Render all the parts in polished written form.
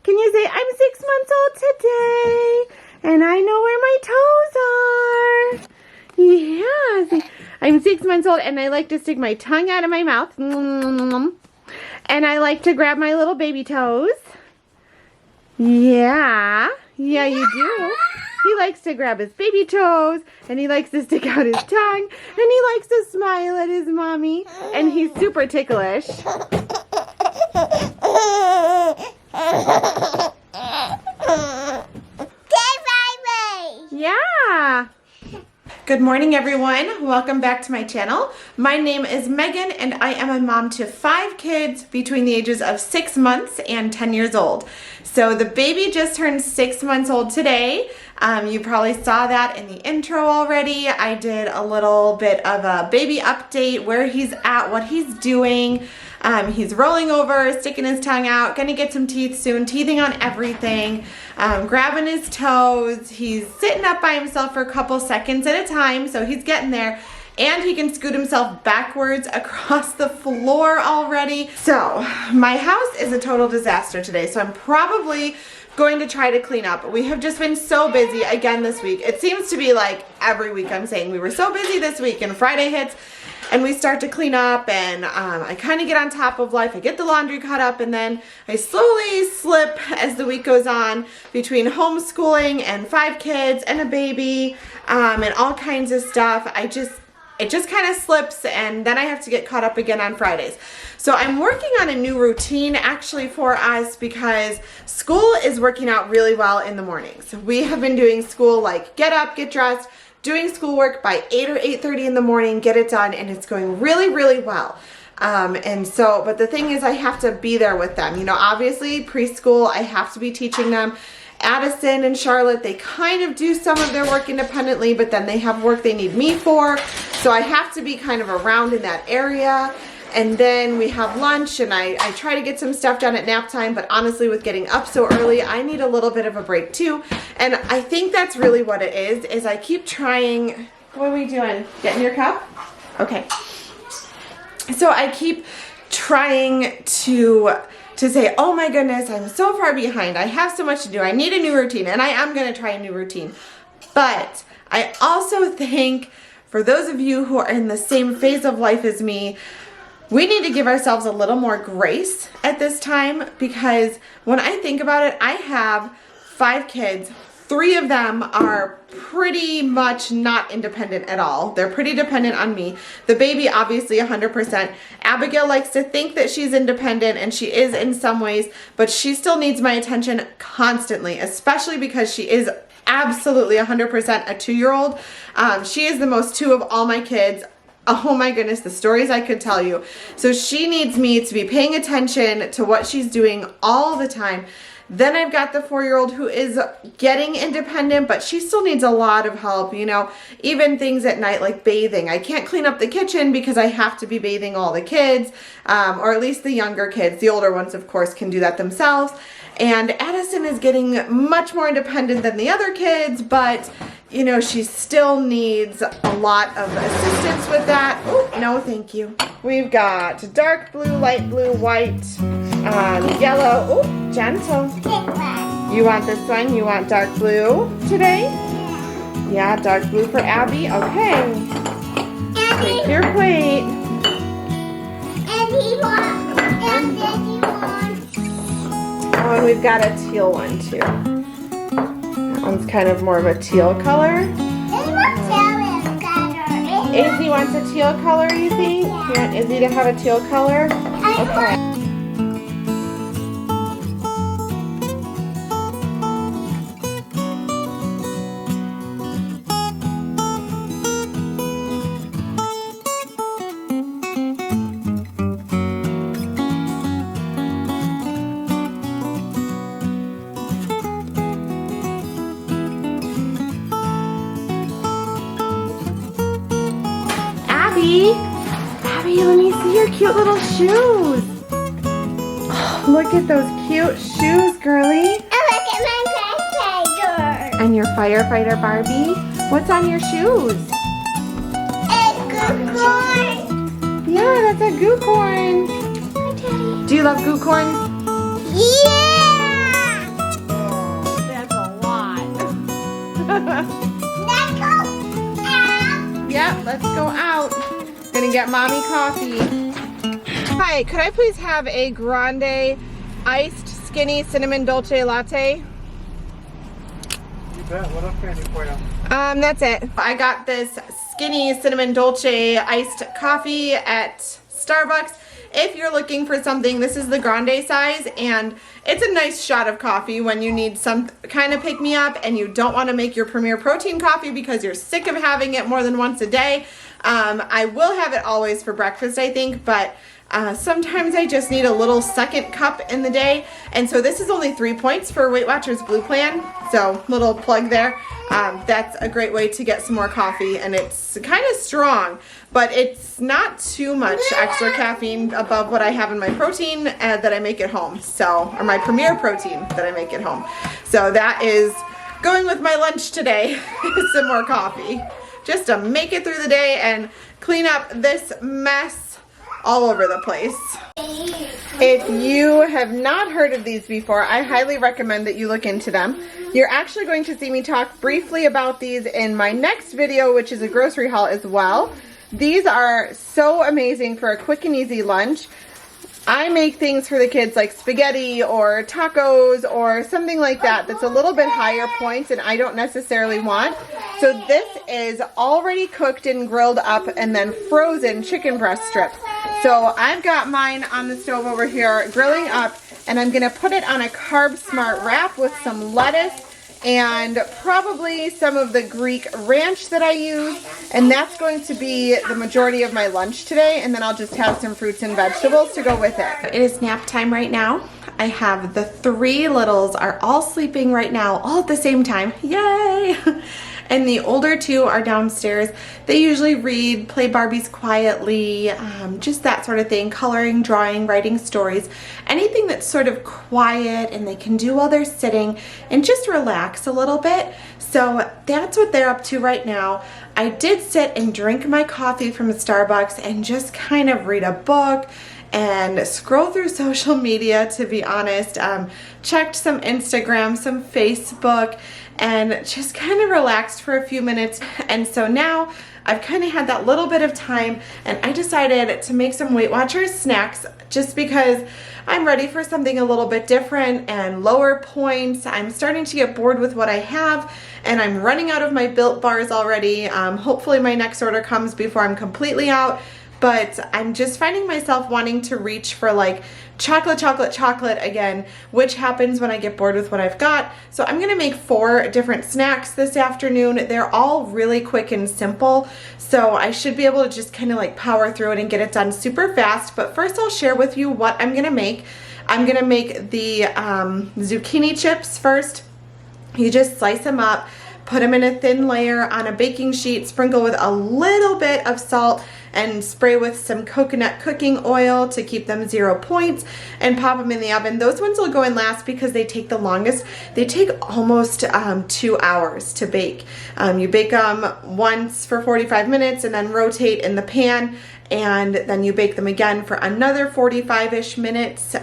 Can you say, I'm 6 months old today, and I know where my toes are? Yeah, see, I'm 6 months old, and I like to stick my tongue out of my mouth. And I like to grab my little baby toes. Yeah, you do. He likes to grab his baby toes, and he likes to stick out his tongue, and he likes to smile at his mommy, and he's super ticklish. Yeah. Good morning, everyone. Welcome back to my channel. My name is Megan, and I am a mom to 5 kids between the ages of 6 months and 10 years old. So the baby just turned 6 months old today. You probably saw that in the intro already. I did a little bit of a baby update, where he's at, what he's doing. He's rolling over, sticking his tongue out, gonna get some teeth soon, teething on everything, grabbing his toes. He's sitting up by himself for a couple seconds at a time, so he's getting there. And he can scoot himself backwards across the floor already. So my house is a total disaster today, so I'm probably going to try to clean up. We have just been so busy again this week. It seems to be like every week I'm saying we were so busy this week, and Friday hits and we start to clean up, and I kind of get on top of life. I get the laundry caught up, and then I slowly slip as the week goes on between homeschooling and 5 kids and a baby and all kinds of stuff. It just kind of slips, and then I have to get caught up again on Fridays. So I'm working on a new routine actually for us, because school is working out really well in the mornings. We have been doing school like get up, get dressed, doing schoolwork by 8 or 8:30 in the morning, get it done, and it's going really, really well. But the thing is, I have to be there with them. You know, obviously preschool, I have to be teaching them. Addison and Charlotte, they kind of do some of their work independently, but then they have work they need me for. So I have to be kind of around in that area. And then we have lunch, and I try to get some stuff done at nap time, but honestly, with getting up so early, I need a little bit of a break too. And I think that's really what it is I keep trying. What are we doing? Getting your cup? Okay. So I keep trying to say, oh my goodness, I'm so far behind. I have so much to do. I need a new routine, and I am going to try a new routine. But I also think for those of you who are in the same phase of life as me, we need to give ourselves a little more grace at this time, because when I think about it, I have 5 kids. 3 of them are pretty much not independent at all. They're pretty dependent on me. The baby, obviously 100%. Abigail likes to think that she's independent, and she is in some ways, but she still needs my attention constantly, especially because she is absolutely 100% a 2-year-old. She is the most 2 of all my kids. Oh my goodness, the stories I could tell you. So she needs me to be paying attention to what she's doing all the time. Then I've got the 4-year-old who is getting independent, but she still needs a lot of help, you know, even things at night like bathing. I can't clean up the kitchen because I have to be bathing all the kids, or at least the younger kids. The older ones, of course, can do that themselves. And Addison is getting much more independent than the other kids, but you know, she still needs a lot of assistance with that. Oh, no, thank you. We've got dark blue, light blue, white, yellow. Oh, gentle. You want this one? You want dark blue today? Yeah, dark blue for Abby. Okay. Take your plate. Oh, and we've got a teal one too. That one's kind of more of a teal color. Izzy wants a teal color, you think? You want Izzy to have a teal color? Okay. Abby, let me see your cute little shoes. Oh, look at those cute shoes, girly. And look at my firefighter. And your firefighter Barbie. What's on your shoes? A good corn. Yeah, that's a goo corn. Hi, Daddy. Do you love goo corn? Yeah. gonna get mommy coffee. Hi, could I please have a grande iced skinny cinnamon dolce latte? You bet. What else can I do for you? That's it. I got this skinny cinnamon dolce iced coffee at Starbucks. If you're looking for something, this is the grande size, and it's a nice shot of coffee when you need some kind of pick-me-up and you don't want to make your Premier Protein coffee because you're sick of having it more than once a day. I will have it always for breakfast, I think, but sometimes I just need a little second cup in the day, and so this is only 3 points for Weight Watchers Blue Plan, so little plug there. That's a great way to get some more coffee, and it's kind of strong, but it's not too much extra caffeine above what I have in my protein that I make at home, so, or my Premier Protein that I make at home. So that is going with my lunch today, some more coffee, just to make it through the day and clean up this mess all over the place. If you have not heard of these before, I highly recommend that you look into them. You're actually going to see me talk briefly about these in my next video, which is a grocery haul as well. These are so amazing for a quick and easy lunch. I make things for the kids like spaghetti or tacos or something like that that's a little bit higher points and I don't necessarily want. So this is already cooked and grilled up and then frozen chicken breast strips. So I've got mine on the stove over here grilling up, and I'm gonna put it on a Carb Smart wrap with some lettuce and probably some of the Greek ranch that I use, and that's going to be the majority of my lunch today, and then I'll just have some fruits and vegetables to go with it. It is nap time right now. I have the 3 littles are all sleeping right now, all at the same time. Yay! And the older 2 are downstairs. They usually read, play Barbies quietly, just that sort of thing, coloring, drawing, writing stories, anything that's sort of quiet and they can do while they're sitting and just relax a little bit. So that's what they're up to right now. I did sit and drink my coffee from Starbucks and just kind of read a book and scroll through social media, to be honest. Checked some Instagram, some Facebook, and just kind of relaxed for a few minutes. And so now I've kind of had that little bit of time, and I decided to make some Weight Watchers snacks just because I'm ready for something a little bit different and lower points. I'm starting to get bored with what I have, and I'm running out of my Built bars already. Hopefully my next order comes before I'm completely out. But I'm just finding myself wanting to reach for like chocolate again, which happens when I get bored with what I've got. So I'm gonna make 4 different snacks this afternoon. They're all really quick and simple, so I should be able to just kind of like power through it and get it done super fast. But first I'll share with you what I'm gonna make. I'm gonna make the zucchini chips first. You just slice them up, put them in a thin layer on a baking sheet, sprinkle with a little bit of salt, and spray with some coconut cooking oil to keep them 0 points, and pop them in the oven. Those ones will go in last because they take the longest. They take almost 2 hours to bake. You bake them once for 45 minutes and then rotate in the pan, and then you bake them again for another 45-ish minutes.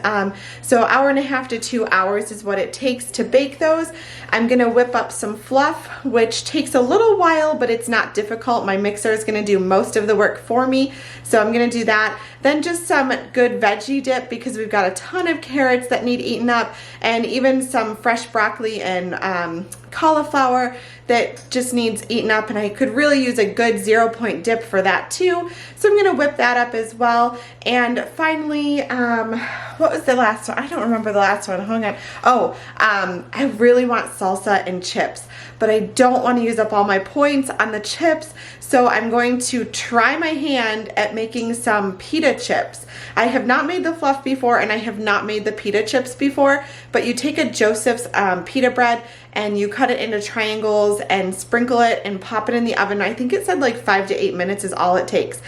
So 1.5 to 2 hours is what it takes to bake those. I'm gonna whip up some fluff, which takes a little while, but it's not difficult. My mixer is gonna do most of the work for me, so I'm gonna do that. Then just some good veggie dip, because we've got a ton of carrots that need eaten up, and even some fresh broccoli and cauliflower that just needs eaten up, and I could really use a good 0 point dip for that too. So I'm gonna whip that up as well. And finally, what was the last one? I don't remember the last one. Hang on. Oh, I really want salsa and chips, but I don't want to use up all my points on the chips, so I'm going to try my hand at making some pita chips. I have not made the fluff before, and I have not made the pita chips before, but you take a Joseph's pita bread and you cut it into triangles and sprinkle it and pop it in the oven. I think it said like 5 to 8 minutes is all it takes.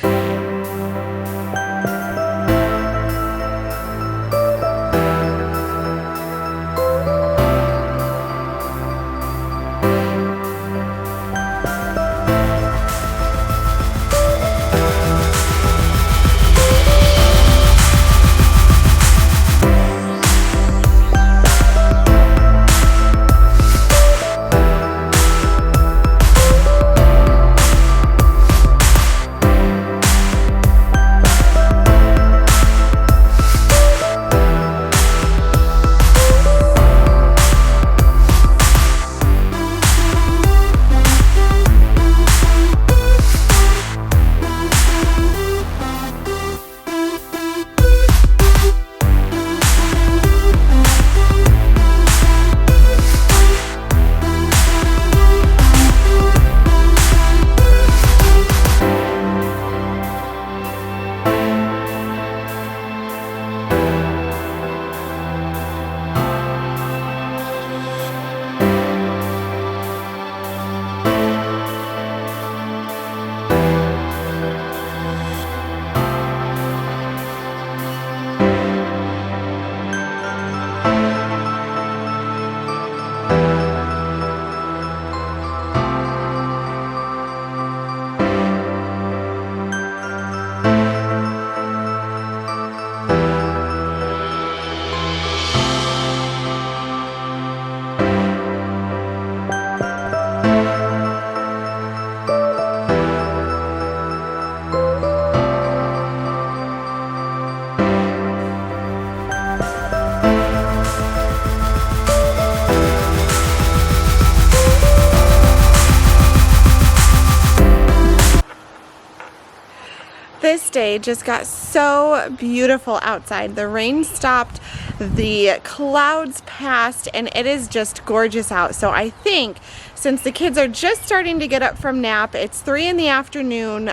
This day just got so beautiful outside. The rain stopped, the clouds passed, and it is just gorgeous out. So I think since the kids are just starting to get up from nap, it's 3 in the afternoon.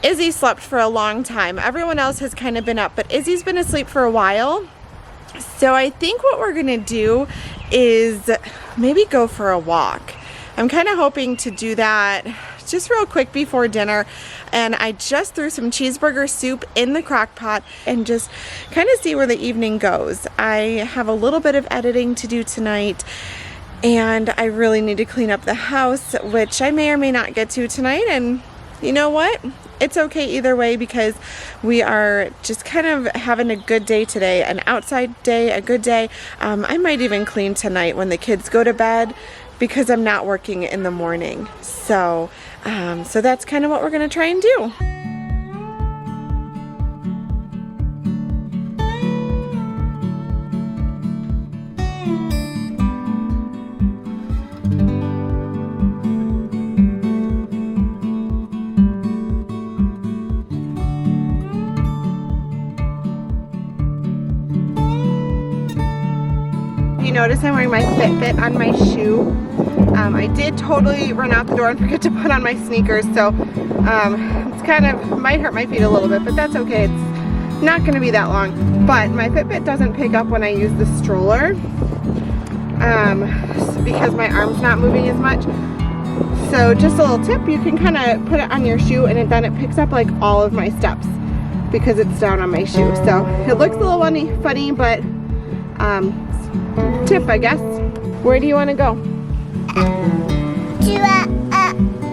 Izzy slept for a long time. Everyone else has kind of been up, but Izzy's been asleep for a while. So I think what we're gonna do is maybe go for a walk. I'm kind of hoping to do that just real quick before dinner, and I just threw some cheeseburger soup in the crock pot and just kind of see where the evening goes. I have a little bit of editing to do tonight, and I really need to clean up the house, which I may or may not get to tonight. And you know what? It's okay either way, because we are just kind of having a good day today, an outside day, a good day. I might even clean tonight when the kids go to bed, because I'm not working in the morning. So that's kind of what we're gonna try and do. You notice I'm wearing my Fitbit on my shoe. I did totally run out the door and forget to put on my sneakers, so it's kind of, might hurt my feet a little bit, but that's okay. It's not going to be that long. But my Fitbit doesn't pick up when I use the stroller because my arm's not moving as much. So just a little tip, you can kind of put it on your shoe, and then it picks up like all of my steps because it's down on my shoe. So it looks a little funny, but tip, I guess. Where do you want to go?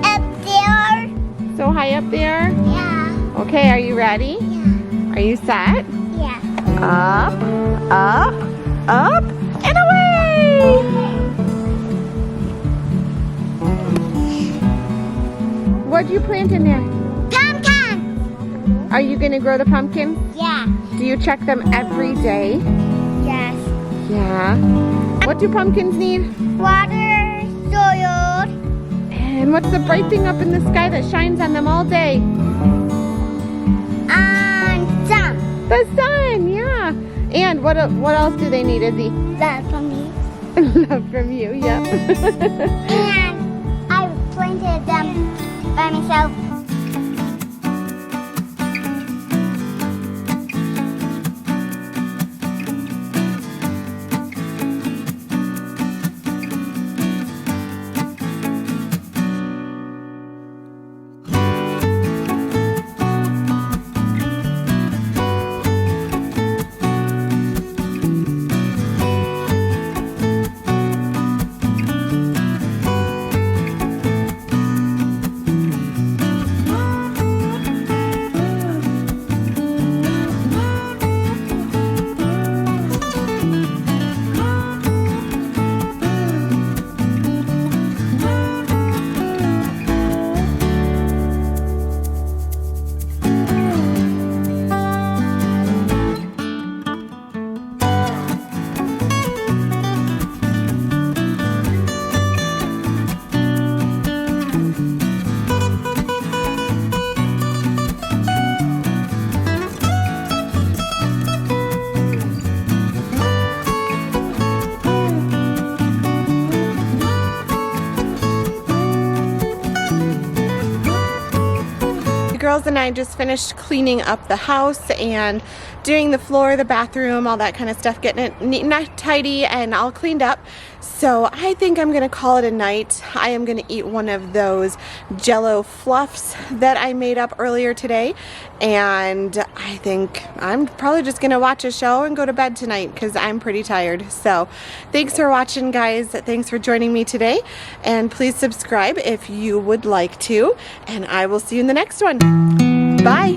Up there. So high up there? Yeah. Okay, are you ready? Yeah. Are you set? Yeah. Up, up, up, and away! What'd you plant in there? Pumpkin. Are you gonna grow the pumpkins? Yeah. Do you check them every day? Yes. Yeah. What do pumpkins need? Water, soil. And what's the bright thing up in the sky that shines on them all day? Sun. The sun, yeah. And what else do they need, Izzy? Love from me. Love from you, yep. And I planted them by myself. Girls and I just finished cleaning up the house and doing the floor, the bathroom, all that kind of stuff, getting it neat and tidy and all cleaned up. So I think I'm gonna call it a night. I am gonna eat one of those Jell-O fluffs that I made up earlier today, and I think I'm probably just gonna watch a show and go to bed tonight because I'm pretty tired. So thanks for watching, guys. Thanks for joining me today, and please subscribe if you would like to, and I will see you in the next one. Bye.